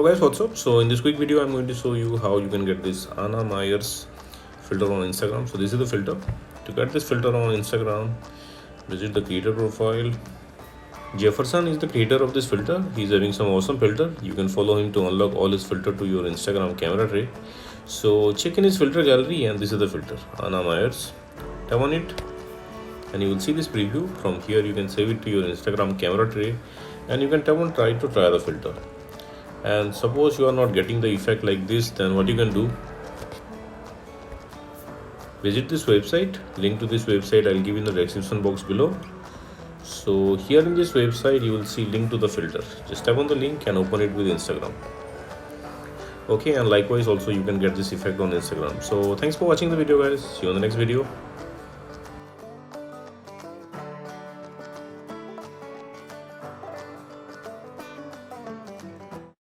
Hello guys, what's up? So in this quick video I'm going to show you how you can get this Anna Myers filter on Instagram. So this is the filter. To get this filter on Instagram, visit the creator profile. Jefferson is the creator of this filter. He's having some awesome filter. You can follow him to unlock all his filter to your Instagram camera tray. So check in his filter gallery, and this is the filter, Anna Myers. Tap on it and you will see this preview. From here you can save it to your Instagram camera tray, and you can tap on try to try the filter. And suppose you are not getting the effect like this, then what you can do, visit this website. Link to this website I'll give in the description box below. So here in this website you will see link to the filter. Just tap on the link and open it with Instagram. Okay, and likewise also you can get this effect on Instagram. So thanks for watching the video guys. See you on the next video.